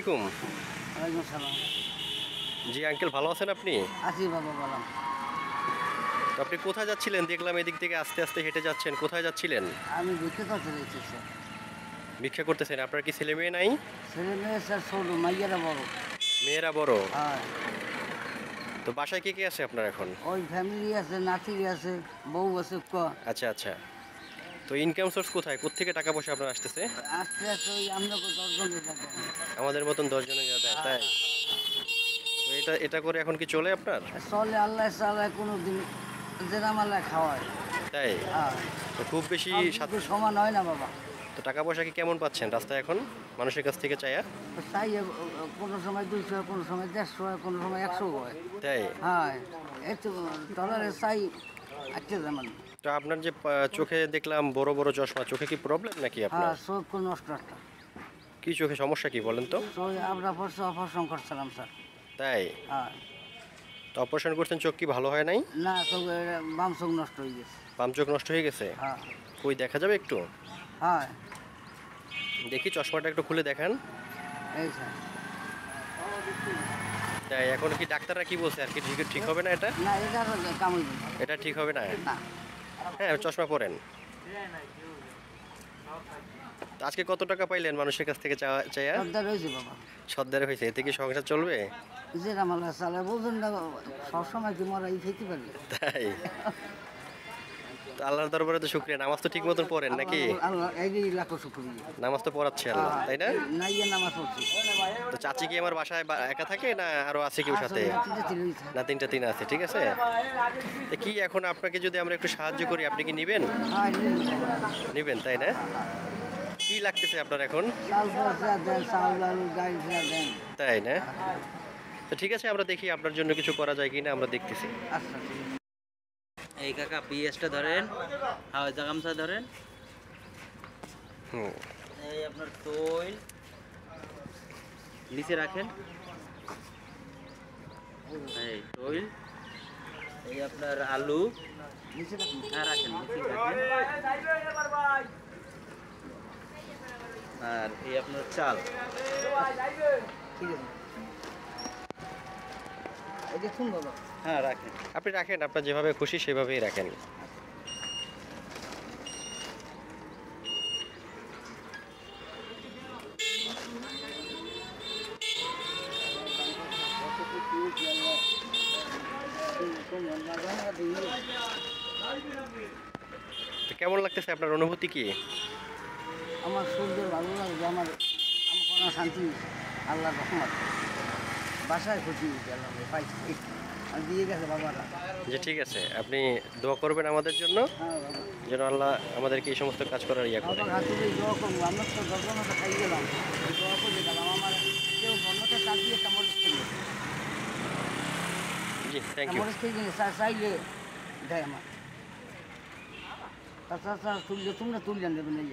আলাইকুম। ওয়ালাইকুম সালাম। জি আঙ্কেল, ভালো আছেন আপনি? আছি বাবা, বললাম। তো আপনি কোথায় যাচ্ছিলেন? দেখলাম এদিক থেকে আস্তে আস্তে হেঁটে যাচ্ছেন। কোথায় যাচ্ছিলেন? আমি ভিক্ষা করতে চাইছি স্যার। ভিক্ষা করতেছেন? আপনার কি ছেলে মেয়ে নাই? ছেলে মেয়ে স্যার ছোট, মাইয়ারা বড়। মেয়েরা বড়। হ্যাঁ, তো বাসায় কে কে আছে আপনার এখন? ওই ফ্যামিলি আছে, নাতি আছে, বউ আছে। আচ্ছা আচ্ছা। তো ইনকাম সোর্স কোথায়? কোত্থেকে টাকা পয়সা আপনার আসতেছে? আস্তে আস্তে ওই আমরা 10 জন যাবে। আমাদের মতন 10 জনের যা দেয়, তাই? তো এটা এটা করে এখন কি চলে আপনার? চলে, আল্লাহ চালায়, কোনো দিন জেরামালায় খাওয়ায়। তাই? হ্যাঁ, তো খুব বেশি সব কিছু সমান হয় না বাবা। তো টাকা পয়সা কি কেমন পাচ্ছেন রাস্তায় এখন মানুষের কাছ থেকে চাইয়া? চাই কোনো সময় 200 হয়, কোনো সময় 150 হয়, কোনো সময় 100 হয়। তাই? হ্যাঁ, এই তো ডলারে চাই আটকে যেমন। তো আপনার যে চোখে দেখলাম বড় বড় চশমা, চোখে কি প্রবলেম নাকি আপনার? হ্যাঁ, চোখ নষ্ট একটা। কি চোখে সমস্যা কি বলেন তো? ওই আমরা অপারেশন করছিলাম স্যার। তাই? হ্যাঁ, তো অপারেশন করছেন, চোখ কি ভালো হয় নাই? না, চোখ বাম চোখ নষ্ট হয়ে গেছে। বাম চোখ নষ্ট হয়ে গেছে? হ্যাঁ। কই দেখা যাবে একটু? হ্যাঁ, দেখি চশমাটা একটু খুলে দেখান। এই স্যার। তাই? এখন কি ডাক্তাররা কি বলছে আর কি ঠিক ঠিক হবে না এটা? না, এটা কামড় এটা ঠিক হবে না? না। হ্যাঁ, চশমা পরেন। তো আজকে কত টাকা পাইলেন মানুষের কাছ থেকে চাইয়া? সর্দার হয়েছে বাবা। সর্দার হয়েছে, এতে কি সংসার চলবে? যেটা মালা চালে বলছেন না, সবসময় কি মরা খেতে পারবে। তাই? তো আল্লাহর দরবারে তো শুকরিয়া। নামাজ তো ঠিক মতন পড়েন নাকি? আল্লাহ এই লাখো শুক্রিয়া। নামাজ তো পড়াচ্ছে আল্লাহ, তাই না? নাইয়ে নামাজ পড়ছি। তো চাচি কি আমার বাসায় একা থাকে না আরো আছে কেউ সাথে? না, তিনটা তিন আছে, ঠিক আছে। তো কি এখন আপনাকে যদি আমরা একটু সাহায্য করি, আপনি কি নিবেন? হ্যাঁ, নিবেন, তাই না? কি লাগতেছে আপনার এখন? চাল পয়সা দেন, চাল আলু গাড়ি দেন। তাই না? তো ঠিক আছে, আমরা দেখি আপনার জন্য কিছু করা যায় কিনা, আমরা দেখতেছি। আচ্ছা, ঠিক আছে। এই কাকা পিএসটা ধরেন, হ্যাঁ ওই গামছা ধরেন। হুম। এই আপনার তৈল নিচে রাখেন, এই তৈল, এই আপনার আলু, নিচে রাখুন। হ্যাঁ রাখেন, নিচে রাখেন। আর এই আপনার চাল, ঠিক আছে। এই দেখুন বাবা। হ্যাঁ রাখেন। আপনি রাখেন, আপনার যেভাবে খুশি সেভাবেই রাখেন। তো কেমন লাগতেছে, আপনার অনুভূতি কি? আমার সূর্যের ভালো লাগবে, আমার কোনো শান্তি, আল্লাহর রহমত। বাসায় খুশি হয়েছে, আল্লাহ পাইছি, আর দিয়ে গেছে বাবারা। যে ঠিক আছে, আপনি দোয়া করবেন আমাদের জন্য, হ্যাঁ বাবা, যেন আল্লাহ আমাদেরকে এই সমস্ত কাজ করার ইয়া করে। বাবার হাতে দোয়া করবো। আমরা তো 10 জনটা খাই গেলাম, দোয়া করে গেলাম। আমার কেউ বন্যতে চাল দিয়ে মরিচ খেয়ে, জি, থ্যাংক ইউ। মরিচ খেয়ে চাইলে দেয় আমার। তাছাড়া তুললে তোমরা তুললেন দেবেন, এই